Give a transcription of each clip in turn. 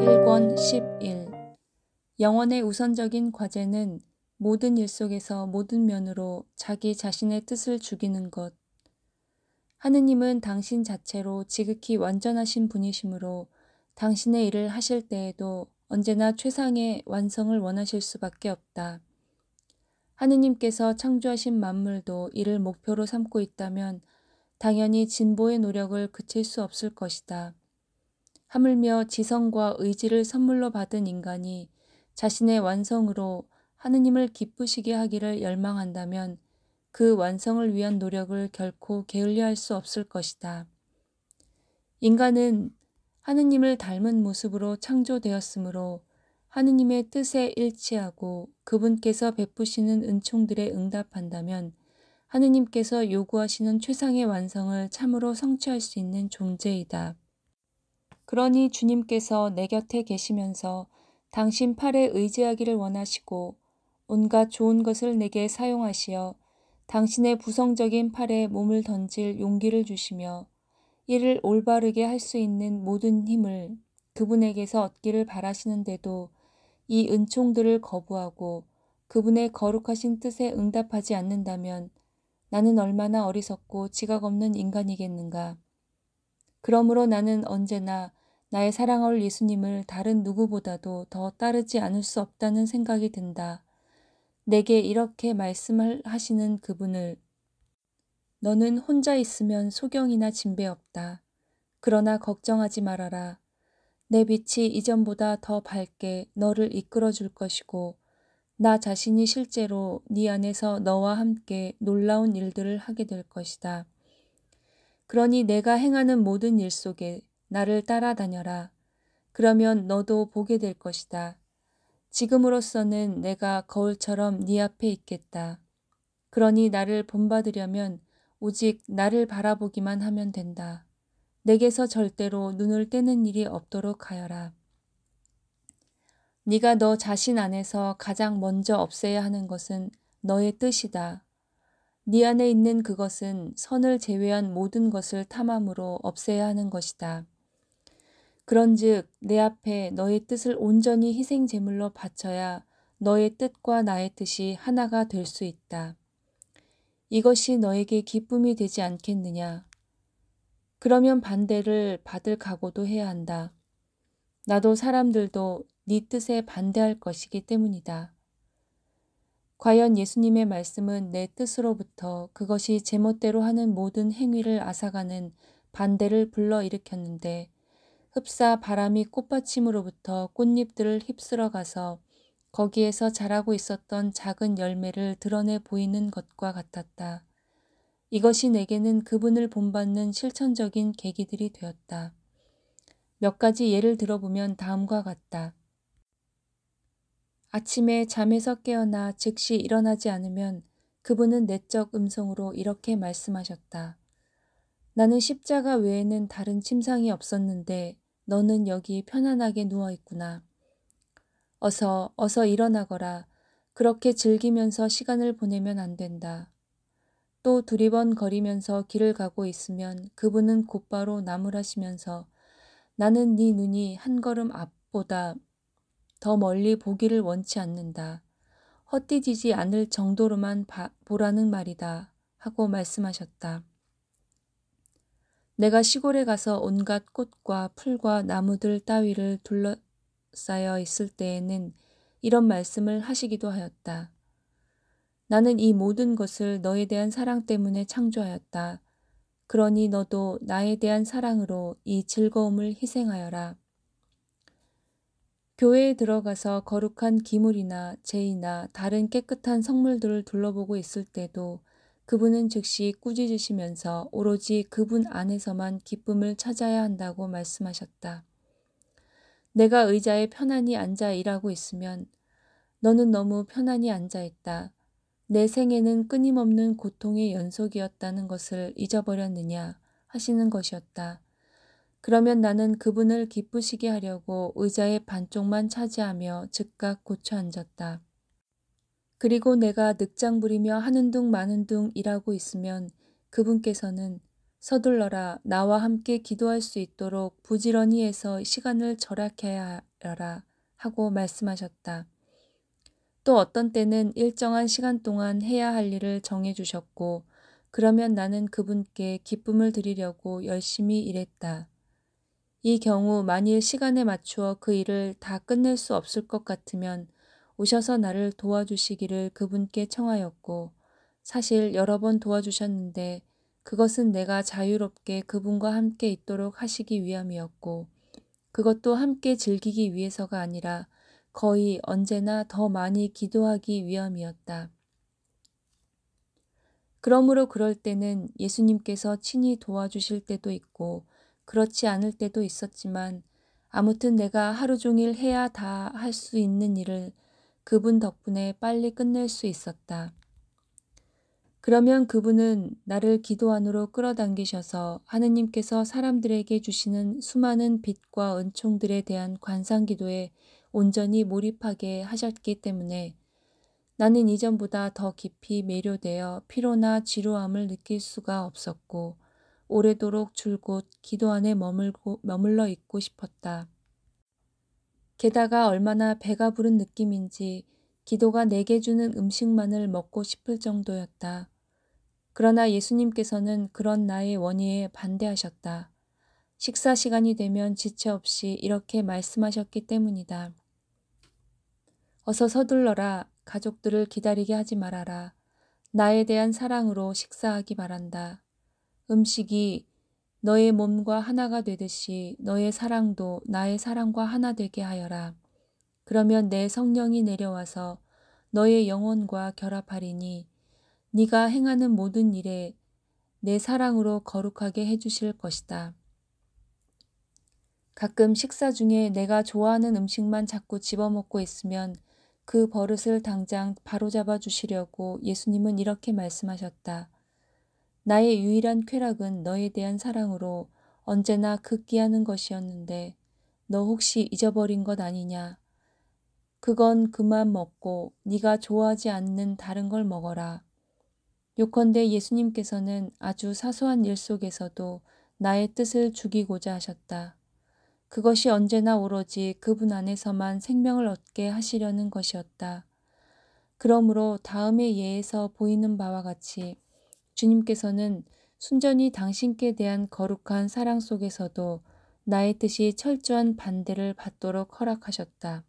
1권 11. 영혼의 우선적인 과제는 모든 일 속에서 모든 면으로 자기 자신의 뜻을 죽이는 것. 하느님은 당신 자체로 지극히 완전하신 분이시므로 당신의 일을 하실 때에도 언제나 최상의 완성을 원하실 수밖에 없다. 하느님께서 창조하신 만물도 이를 목표로 삼고 있다면 당연히 진보의 노력을 그칠 수 없을 것이다. 하물며 지성과 의지를 선물로 받은 인간이 자신의 완성으로 하느님을 기쁘시게 하기를 열망한다면 그 완성을 위한 노력을 결코 게을리할 수 없을 것이다. 인간은 하느님을 닮은 모습으로 창조되었으므로 하느님의 뜻에 일치하고 그분께서 베푸시는 은총들에 응답한다면 하느님께서 요구하시는 최상의 완성을 참으로 성취할 수 있는 존재이다. 그러니 주님께서 내 곁에 계시면서 당신 팔에 의지하기를 원하시고 온갖 좋은 것을 내게 사용하시어 당신의 부성적인 팔에 몸을 던질 용기를 주시며 이를 올바르게 할 수 있는 모든 힘을 그분에게서 얻기를 바라시는데도 이 은총들을 거부하고 그분의 거룩하신 뜻에 응답하지 않는다면 나는 얼마나 어리석고 지각 없는 인간이겠는가. 그러므로 나는 언제나 나의 사랑할 예수님을 다른 누구보다도 더 따르지 않을 수 없다는 생각이 든다. 내게 이렇게 말씀하시는 그분을 너는 혼자 있으면 소경이나 진배 없다. 그러나 걱정하지 말아라. 내 빛이 이전보다 더 밝게 너를 이끌어 줄 것이고 나 자신이 실제로 네 안에서 너와 함께 놀라운 일들을 하게 될 것이다. 그러니 내가 행하는 모든 일 속에 나를 따라다녀라. 그러면 너도 보게 될 것이다. 지금으로서는 내가 거울처럼 네 앞에 있겠다. 그러니 나를 본받으려면 오직 나를 바라보기만 하면 된다. 내게서 절대로 눈을 떼는 일이 없도록 하여라. 네가 너 자신 안에서 가장 먼저 없애야 하는 것은 너의 뜻이다. 네 안에 있는 그것은 선을 제외한 모든 것을 탐함으로 없애야 하는 것이다. 그런즉 내 앞에 너의 뜻을 온전히 희생 제물로 바쳐야 너의 뜻과 나의 뜻이 하나가 될 수 있다. 이것이 너에게 기쁨이 되지 않겠느냐? 그러면 반대를 받을 각오도 해야 한다. 나도 사람들도 네 뜻에 반대할 것이기 때문이다. 과연 예수님의 말씀은 내 뜻으로부터 그것이 제멋대로 하는 모든 행위를 앗아가는 반대를 불러일으켰는데 흡사 바람이 꽃받침으로부터 꽃잎들을 휩쓸어 가서 거기에서 자라고 있었던 작은 열매를 드러내 보이는 것과 같았다. 이것이 내게는 그분을 본받는 실천적인 계기들이 되었다. 몇 가지 예를 들어보면 다음과 같다. 아침에 잠에서 깨어나 즉시 일어나지 않으면 그분은 내적 음성으로 이렇게 말씀하셨다. 나는 십자가 외에는 다른 침상이 없었는데 너는 여기 편안하게 누워있구나. 어서 일어나거라. 그렇게 즐기면서 시간을 보내면 안 된다. 또 두리번거리면서 길을 가고 있으면 그분은 곧바로 나무라시면서 나는 네 눈이 한 걸음 앞보다 더 멀리 보기를 원치 않는다. 헛디디지 않을 정도로만 보라는 말이다. 하고 말씀하셨다. 내가 시골에 가서 온갖 꽃과 풀과 나무들 따위를 둘러싸여 있을 때에는 이런 말씀을 하시기도 하였다. 나는 이 모든 것을 너에 대한 사랑 때문에 창조하였다. 그러니 너도 나에 대한 사랑으로 이 즐거움을 희생하여라. 교회에 들어가서 거룩한 기물이나 제이나 다른 깨끗한 성물들을 둘러보고 있을 때도 그분은 즉시 꾸짖으시면서 오로지 그분 안에서만 기쁨을 찾아야 한다고 말씀하셨다. 내가 의자에 편안히 앉아 일하고 있으면 너는 너무 편안히 앉아 있다. 내 생애는 끊임없는 고통의 연속이었다는 것을 잊어버렸느냐 하시는 것이었다. 그러면 나는 그분을 기쁘시게 하려고 의자의 반쪽만 차지하며 즉각 고쳐 앉았다. 그리고 내가 늑장 부리며 하는 둥 마는 둥 일하고 있으면 그분께서는 서둘러라. 나와 함께 기도할 수 있도록 부지런히 해서 시간을 절약해야 하라 하고 말씀하셨다. 또 어떤 때는 일정한 시간 동안 해야 할 일을 정해 주셨고, 그러면 나는 그분께 기쁨을 드리려고 열심히 일했다. 이 경우 만일 시간에 맞추어 그 일을 다 끝낼 수 없을 것 같으면 오셔서 나를 도와주시기를 그분께 청하였고, 사실 여러 번 도와주셨는데 그것은 내가 자유롭게 그분과 함께 있도록 하시기 위함이었고, 그것도 함께 즐기기 위해서가 아니라 거의 언제나 더 많이 기도하기 위함이었다. 그러므로 그럴 때는 예수님께서 친히 도와주실 때도 있고 그렇지 않을 때도 있었지만, 아무튼 내가 하루 종일 해야 다 할 수 있는 일을 그분 덕분에 빨리 끝낼 수 있었다. 그러면 그분은 나를 기도 안으로 끌어당기셔서 하느님께서 사람들에게 주시는 수많은 빛과 은총들에 대한 관상기도에 온전히 몰입하게 하셨기 때문에 나는 이전보다 더 깊이 매료되어 피로나 지루함을 느낄 수가 없었고, 오래도록 줄곧 기도 안에 머물러 있고 싶었다. 게다가 얼마나 배가 부른 느낌인지 기도가 내게 주는 음식만을 먹고 싶을 정도였다. 그러나 예수님께서는 그런 나의 원의에 반대하셨다. 식사 시간이 되면 지체 없이 이렇게 말씀하셨기 때문이다. 어서 서둘러라. 가족들을 기다리게 하지 말아라. 나에 대한 사랑으로 식사하기 바란다. 음식이 너의 몸과 하나가 되듯이 너의 사랑도 나의 사랑과 하나 되게 하여라. 그러면 내 성령이 내려와서 너의 영혼과 결합하리니 네가 행하는 모든 일에 내 사랑으로 거룩하게 해주실 것이다. 가끔 식사 중에 내가 좋아하는 음식만 자꾸 집어먹고 있으면 그 버릇을 당장 바로잡아 주시려고 예수님은 이렇게 말씀하셨다. 나의 유일한 쾌락은 너에 대한 사랑으로 언제나 극기하는 것이었는데 너 혹시 잊어버린 것 아니냐? 그건 그만 먹고 네가 좋아하지 않는 다른 걸 먹어라. 요컨대 예수님께서는 아주 사소한 일 속에서도 나의 뜻을 죽이고자 하셨다. 그것이 언제나 오로지 그분 안에서만 생명을 얻게 하시려는 것이었다. 그러므로 다음의 예에서 보이는 바와 같이 주님께서는 순전히 당신께 대한 거룩한 사랑 속에서도 나의 뜻이 철저한 반대를 받도록 허락하셨다.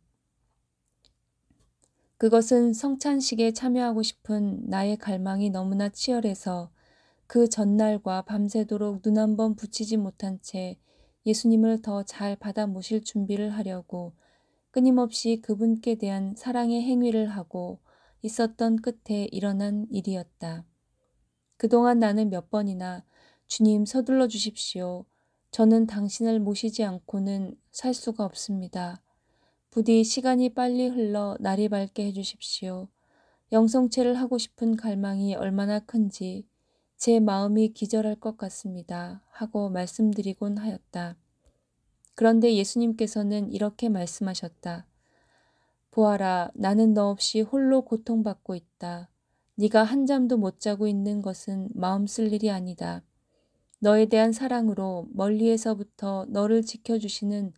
그것은 성찬식에 참여하고 싶은 나의 갈망이 너무나 치열해서 그 전날과 밤새도록 눈 한 번 붙이지 못한 채 예수님을 더 잘 받아 모실 준비를 하려고 끊임없이 그분께 대한 사랑의 행위를 하고 있었던 끝에 일어난 일이었다. 그동안 나는 몇 번이나 주님 서둘러 주십시오. 저는 당신을 모시지 않고는 살 수가 없습니다. 부디 시간이 빨리 흘러 날이 밝게 해주십시오. 영성체를 하고 싶은 갈망이 얼마나 큰지 제 마음이 기절할 것 같습니다. 하고 말씀드리곤 하였다. 그런데 예수님께서는 이렇게 말씀하셨다. 보아라, 나는 너 없이 홀로 고통받고 있다. 네가 한잠도 못 자고 있는 것은 마음 쓸 일이 아니다. 너에 대한 사랑으로 멀리에서부터 너를 지켜주시는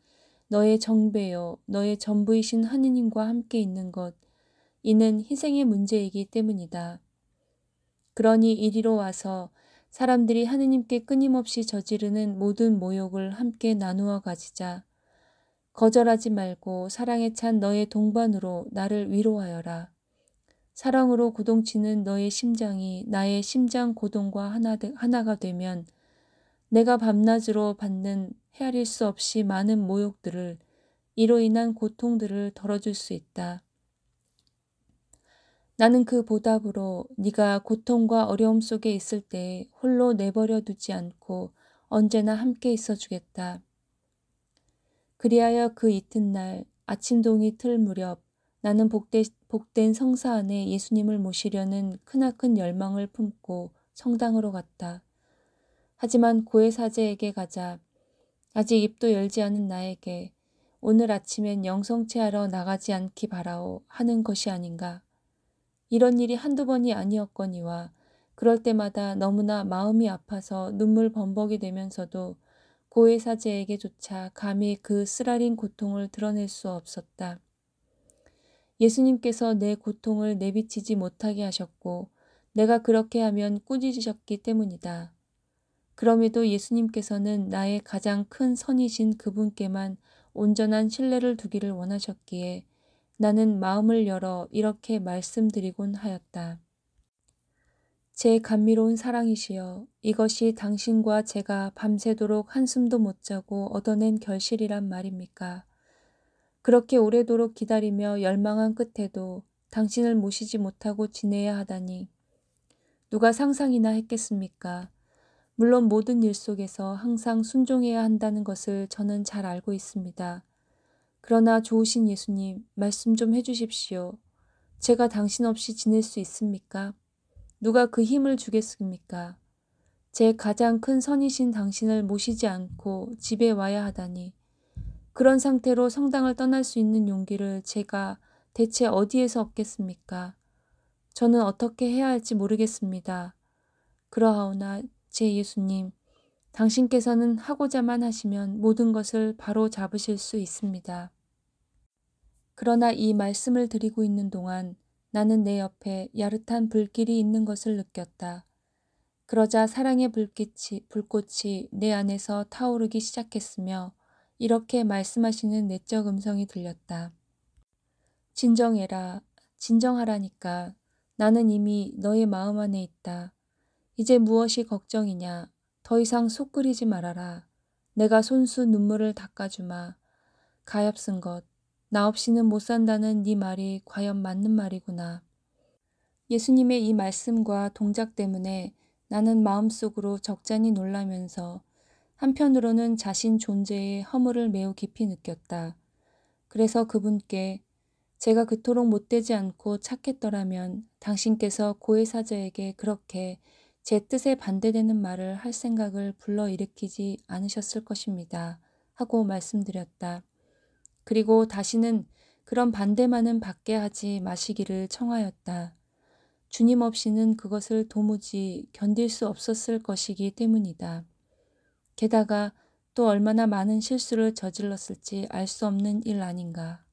너의 정배요, 너의 전부이신 하느님과 함께 있는 것, 이는 희생의 문제이기 때문이다. 그러니 이리로 와서 사람들이 하느님께 끊임없이 저지르는 모든 모욕을 함께 나누어 가지자. 거절하지 말고 사랑에 찬 너의 동반으로 나를 위로하여라. 사랑으로 고동치는 너의 심장이 나의 심장 고동과 하나가 되면 내가 밤낮으로 받는 헤아릴 수 없이 많은 모욕들을, 이로 인한 고통들을 덜어줄 수 있다. 나는 그 보답으로 네가 고통과 어려움 속에 있을 때 홀로 내버려 두지 않고 언제나 함께 있어 주겠다. 그리하여 그 이튿날 아침동이 틀 무렵 나는 복된 성사 안에 예수님을 모시려는 크나큰 열망을 품고 성당으로 갔다. 하지만 고해사제에게 가자 아직 입도 열지 않은 나에게 오늘 아침엔 영성체하러 나가지 않기 바라오 하는 것이 아닌가. 이런 일이 한두 번이 아니었거니와 그럴 때마다 너무나 마음이 아파서 눈물 범벅이 되면서도 고해사제에게조차 감히 그 쓰라린 고통을 드러낼 수 없었다. 예수님께서 내 고통을 내비치지 못하게 하셨고 내가 그렇게 하면 꾸짖으셨기 때문이다. 그럼에도 예수님께서는 나의 가장 큰 선이신 그분께만 온전한 신뢰를 두기를 원하셨기에 나는 마음을 열어 이렇게 말씀드리곤 하였다. 제 감미로운 사랑이시여, 이것이 당신과 제가 밤새도록 한숨도 못 자고 얻어낸 결실이란 말입니까? 그렇게 오래도록 기다리며 열망한 끝에도 당신을 모시지 못하고 지내야 하다니 누가 상상이나 했겠습니까? 물론 모든 일 속에서 항상 순종해야 한다는 것을 저는 잘 알고 있습니다. 그러나 좋으신 예수님, 말씀 좀 해주십시오. 제가 당신 없이 지낼 수 있습니까? 누가 그 힘을 주겠습니까? 제 가장 큰 선이신 당신을 모시지 않고 집에 와야 하다니 그런 상태로 성당을 떠날 수 있는 용기를 제가 대체 어디에서 얻겠습니까? 저는 어떻게 해야 할지 모르겠습니다. 그러하오나 제 예수님, 당신께서는 하고자만 하시면 모든 것을 바로 잡으실 수 있습니다. 그러나 이 말씀을 드리고 있는 동안 나는 내 옆에 야릇한 불길이 있는 것을 느꼈다. 그러자 사랑의 불꽃이 내 안에서 타오르기 시작했으며 이렇게 말씀하시는 내적 음성이 들렸다. 진정해라. 진정하라니까. 나는 이미 너의 마음 안에 있다. 이제 무엇이 걱정이냐. 더 이상 속 끓이지 말아라. 내가 손수 눈물을 닦아주마. 가엾은 것. 나 없이는 못 산다는 네 말이 과연 맞는 말이구나. 예수님의 이 말씀과 동작 때문에 나는 마음속으로 적잖이 놀라면서 한편으로는 자신 존재의 허물을 매우 깊이 느꼈다. 그래서 그분께 제가 그토록 못되지 않고 착했더라면 당신께서 고해사자에게 그렇게 제 뜻에 반대되는 말을 할 생각을 불러일으키지 않으셨을 것입니다. 하고 말씀드렸다. 그리고 다시는 그런 반대만은 받게 하지 마시기를 청하였다. 주님 없이는 그것을 도무지 견딜 수 없었을 것이기 때문이다. 게다가 또 얼마나 많은 실수를 저질렀을지 알 수 없는 일 아닌가.